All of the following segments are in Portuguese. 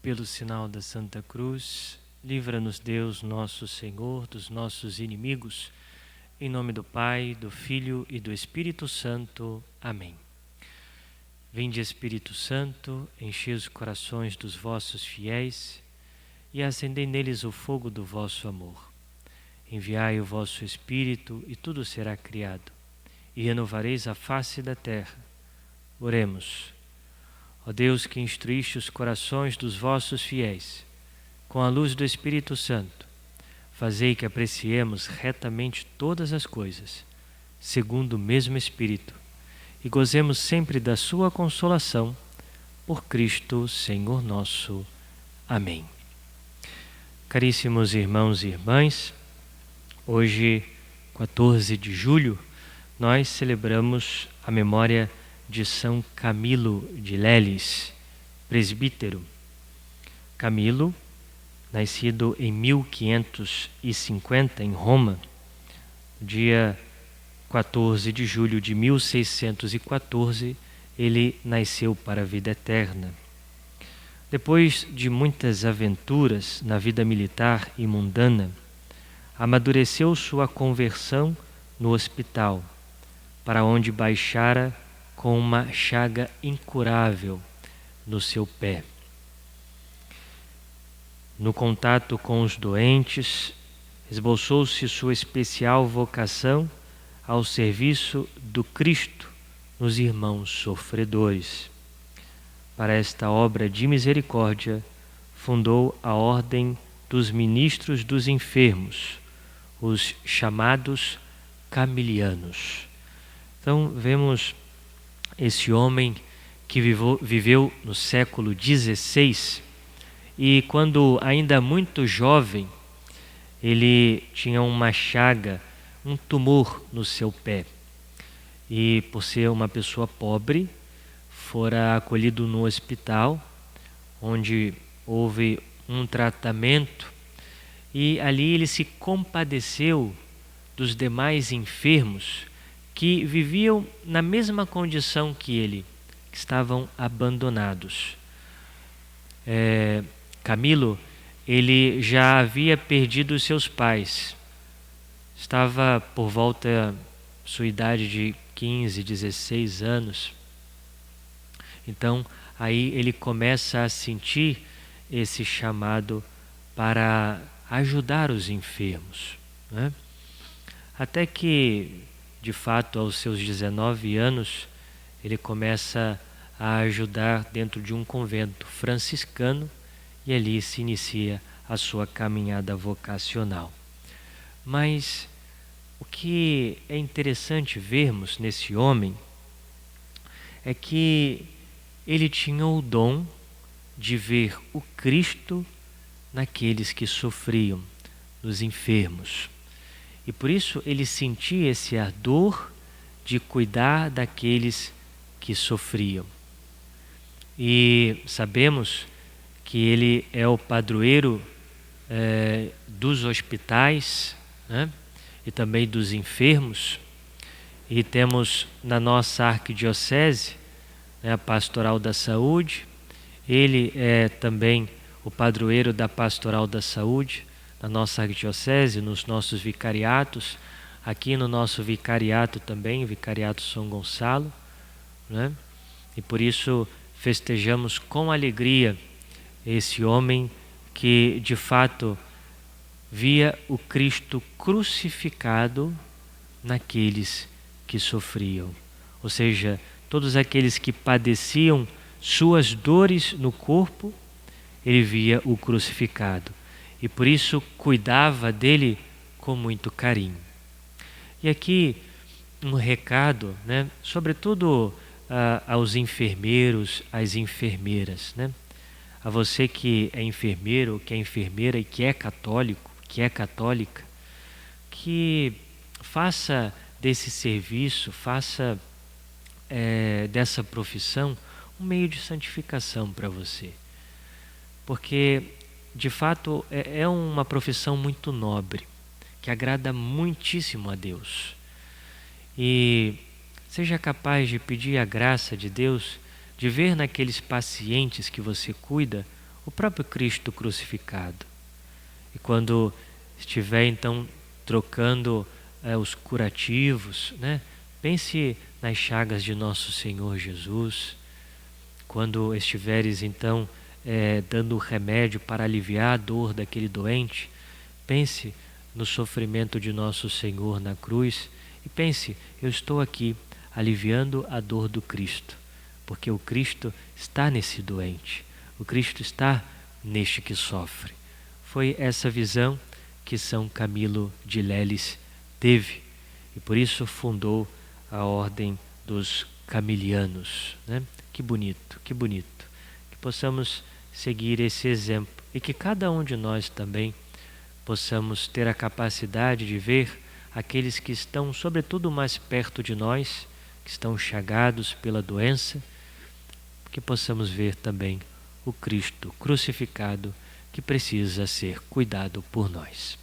Pelo sinal da Santa Cruz, livra-nos Deus, nosso Senhor, dos nossos inimigos. Em nome do Pai, do Filho e do Espírito Santo. Amém. Vinde, Espírito Santo, enchei os corações dos vossos fiéis e acendei neles o fogo do vosso amor. Enviai o vosso Espírito e tudo será criado, e renovareis a face da terra. Oremos. Ó Deus, que instruíste os corações dos vossos fiéis, com a luz do Espírito Santo, fazei que apreciemos retamente todas as coisas, segundo o mesmo Espírito, e gozemos sempre da sua consolação, por Cristo, Senhor nosso. Amém. Caríssimos irmãos e irmãs, hoje, 14 de julho, nós celebramos a memória de São Camilo de Leles, presbítero. Camilo, nascido em 1550 em Roma, dia 14 de julho de 1614, ele nasceu para a vida eterna. Depois de muitas aventuras na vida militar e mundana, amadureceu sua conversão no hospital, para onde baixara com uma chaga incurável no seu pé. No contato com os doentes, esboçou-se sua especial vocação ao serviço do Cristo nos irmãos sofredores. Para esta obra de misericórdia, fundou a Ordem dos Ministros dos Enfermos, os chamados camilianos. Então, vemos esse homem que viveu no século XVI e, quando ainda muito jovem, ele tinha uma chaga, um tumor no seu pé. E, por ser uma pessoa pobre, fora acolhido no hospital, onde houve um tratamento, e ali ele se compadeceu dos demais enfermos que viviam na mesma condição que ele, que estavam abandonados. Camilo, ele já havia perdido seus pais. Estava por volta sua idade de 15, 16 anos. Então, aí ele começa a sentir esse chamado para ajudar os enfermos, né? Até que, de fato, aos seus 19 anos, ele começa a ajudar dentro de um convento franciscano e ali se inicia a sua caminhada vocacional. Mas o que é interessante vermos nesse homem é que ele tinha o dom de ver o Cristo naqueles que sofriam, nos enfermos. E por isso ele sentia esse ardor de cuidar daqueles que sofriam. E sabemos que ele é o padroeiro dos hospitais, né? E também dos enfermos. E temos na nossa arquidiocese, né, a Pastoral da Saúde. Ele é também o padroeiro da Pastoral da Saúde, na nossa arquidiocese, nos nossos vicariatos, aqui no nosso vicariato também, o Vicariato São Gonçalo, né? E por isso festejamos com alegria esse homem que de fato via o Cristo crucificado naqueles que sofriam. Ou seja, todos aqueles que padeciam suas dores no corpo, ele via o crucificado. E por isso cuidava dele com muito carinho. E aqui um recado, né, sobretudo aos enfermeiros, às enfermeiras, né? A você que é enfermeiro, que é enfermeira e que é católico, que é católica, que faça desse serviço, faça dessa profissão um meio de santificação para você. Porque, de fato, é uma profissão muito nobre, que agrada muitíssimo a Deus. E seja capaz de pedir a graça de Deus de ver naqueles pacientes que você cuida o próprio Cristo crucificado. E quando estiver então trocando os curativos, né? Pense nas chagas de nosso Senhor Jesus. Quando estiveres então dando remédio para aliviar a dor daquele doente, pense no sofrimento de nosso Senhor na cruz e pense: eu estou aqui aliviando a dor do Cristo, porque o Cristo está nesse doente, o Cristo está neste que sofre. Foi essa visão que São Camilo de Leles teve e por isso fundou a ordem dos camilianos, né? Que bonito, que bonito. Que possamos seguir esse exemplo e que cada um de nós também possamos ter a capacidade de ver aqueles que estão, sobretudo, mais perto de nós, que estão chagados pela doença, que possamos ver também o Cristo crucificado que precisa ser cuidado por nós.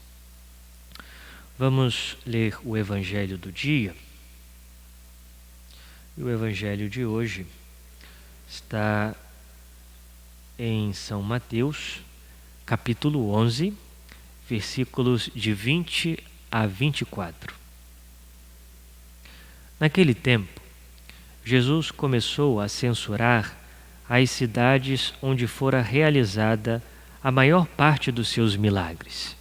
Vamos ler o Evangelho do dia. E o Evangelho de hoje está em São Mateus, capítulo 11, versículos de 20 a 24. Naquele tempo, Jesus começou a censurar as cidades onde fora realizada a maior parte dos seus milagres,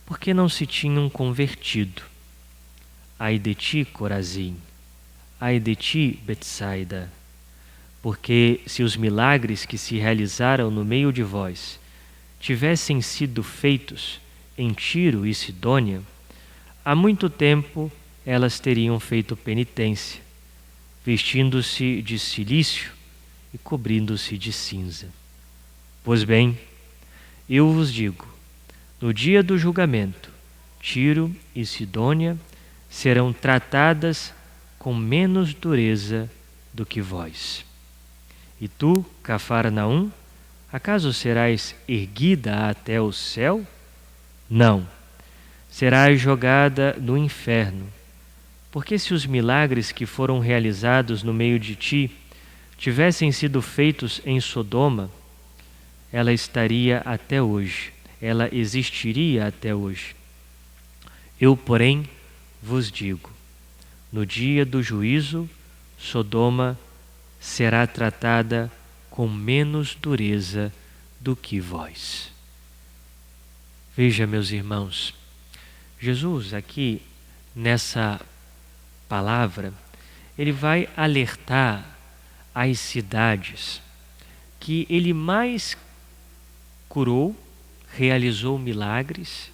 porque não se tinham convertido. Ai de ti, Corazim! Ai de ti, Betsaida! Porque se os milagres que se realizaram no meio de vós tivessem sido feitos em Tiro e Sidônia, há muito tempo elas teriam feito penitência, vestindo-se de cilício e cobrindo-se de cinza. Pois bem, eu vos digo, no dia do julgamento, Tiro e Sidônia serão tratadas com menos dureza do que vós. E tu, Cafarnaum, acaso serás erguida até o céu? Não, serás jogada no inferno. Porque se os milagres que foram realizados no meio de ti tivessem sido feitos em Sodoma, ela estaria até hoje, ela existiria até hoje. Eu, porém, vos digo, no dia do juízo, Sodoma será tratada com menos dureza do que vós. Veja, meus irmãos, Jesus aqui nessa palavra, ele vai alertar as cidades que ele mais curou, realizou milagres,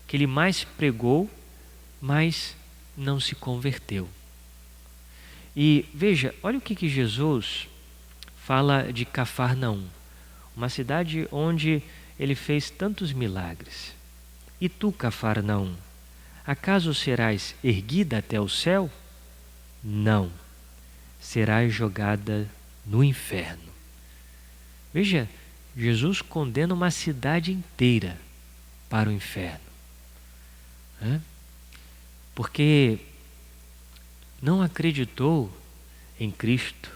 que ele mais pregou, mas não se converteu. E veja, olha o que Jesus fala de Cafarnaum, uma cidade onde ele fez tantos milagres. E tu, Cafarnaum, acaso serás erguida até o céu? Não, serás jogada no inferno. Veja, Jesus condena uma cidade inteira para o inferno. Porque não acreditou em Cristo,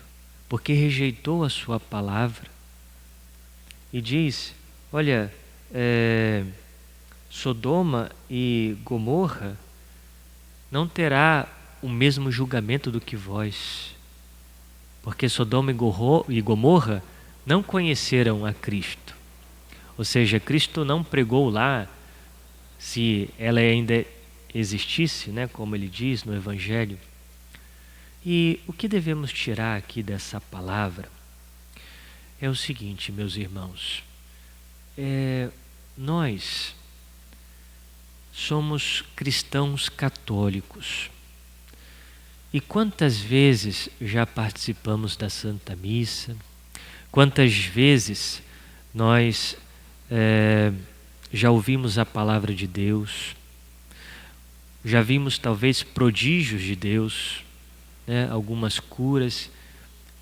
porque rejeitou a sua palavra. E diz, olha, Sodoma e Gomorra não terá o mesmo julgamento do que vós, porque Sodoma e Gomorra não conheceram a Cristo. Ou seja, Cristo não pregou lá, se ela ainda existisse, né, como ele diz no Evangelho. E o que devemos tirar aqui dessa palavra é o seguinte, meus irmãos, nós somos cristãos católicos. E quantas vezes já participamos da Santa Missa? Quantas vezes nós já ouvimos a palavra de Deus? Já vimos talvez prodígios de Deus, né? Algumas curas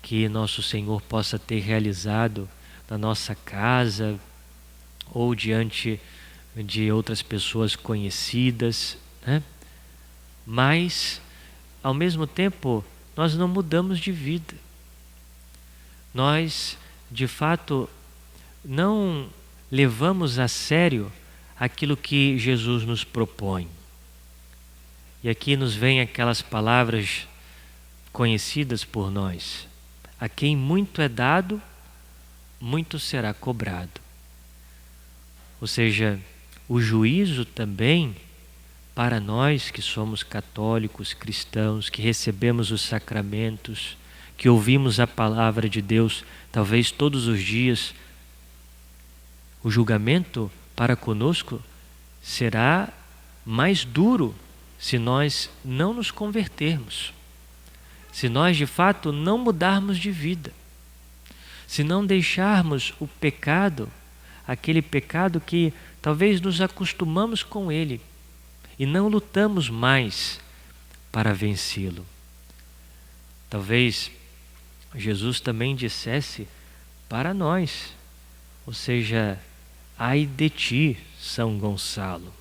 que nosso Senhor possa ter realizado na nossa casa ou diante de outras pessoas conhecidas, né? Mas, ao mesmo tempo, nós não mudamos de vida. Nós, de fato, não levamos a sério aquilo que Jesus nos propõe. E aqui nos vêm aquelas palavras conhecidas por nós: a quem muito é dado, muito será cobrado. Ou seja, o juízo também, para nós que somos católicos, cristãos, que recebemos os sacramentos, que ouvimos a palavra de Deus talvez todos os dias, o julgamento para conosco será mais duro se nós não nos convertermos, se nós de fato não mudarmos de vida, se não deixarmos o pecado, aquele pecado que talvez nos acostumamos com ele e não lutamos mais para vencê-lo. Talvez Jesus também dissesse para nós, ou seja, ai de ti, São Gonçalo,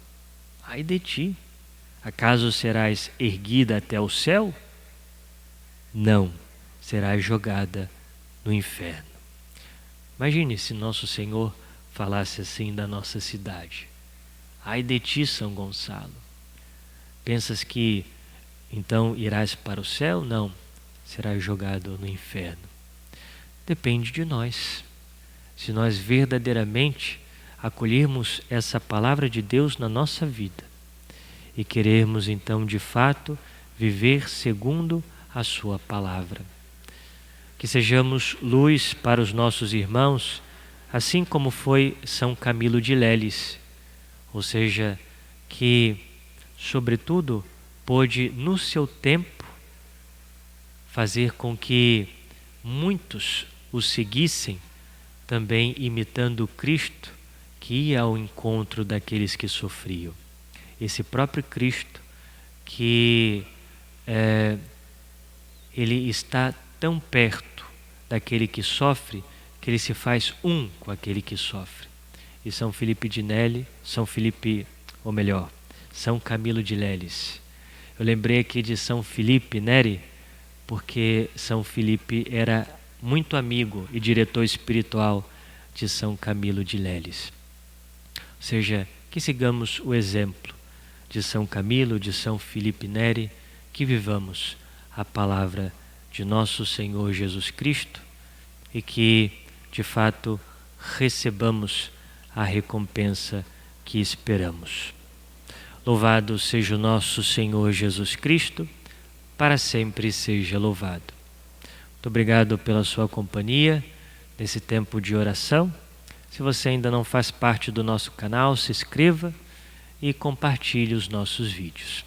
ai de ti, acaso serás erguida até o céu? Não, serás jogada no inferno. Imagine se nosso Senhor falasse assim da nossa cidade: ai de ti, São Gonçalo, pensas que então irás para o céu? Não, serás jogado no inferno. Depende de nós. Se nós verdadeiramente acolhermos essa palavra de Deus na nossa vida e querermos então de fato viver segundo a sua palavra. Que sejamos luz para os nossos irmãos, assim como foi São Camilo de Leles, ou seja, que sobretudo pôde no seu tempo fazer com que muitos o seguissem, também imitando Cristo, que ia ao encontro daqueles que sofriam. Esse próprio Cristo que ele está tão perto daquele que sofre, que ele se faz um com aquele que sofre. E São Filipe de Neri, São Camilo de Leles. Eu lembrei aqui de São Filipe Neri, porque São Filipe era muito amigo e diretor espiritual de São Camilo de Leles. Ou seja, que sigamos o exemplo de São Camilo, de São Filipe Neri, que vivamos a palavra de nosso Senhor Jesus Cristo e que, de fato, recebamos a recompensa que esperamos. Louvado seja o nosso Senhor Jesus Cristo, para sempre seja louvado. Muito obrigado pela sua companhia nesse tempo de oração. Se você ainda não faz parte do nosso canal, se inscreva e compartilhe os nossos vídeos.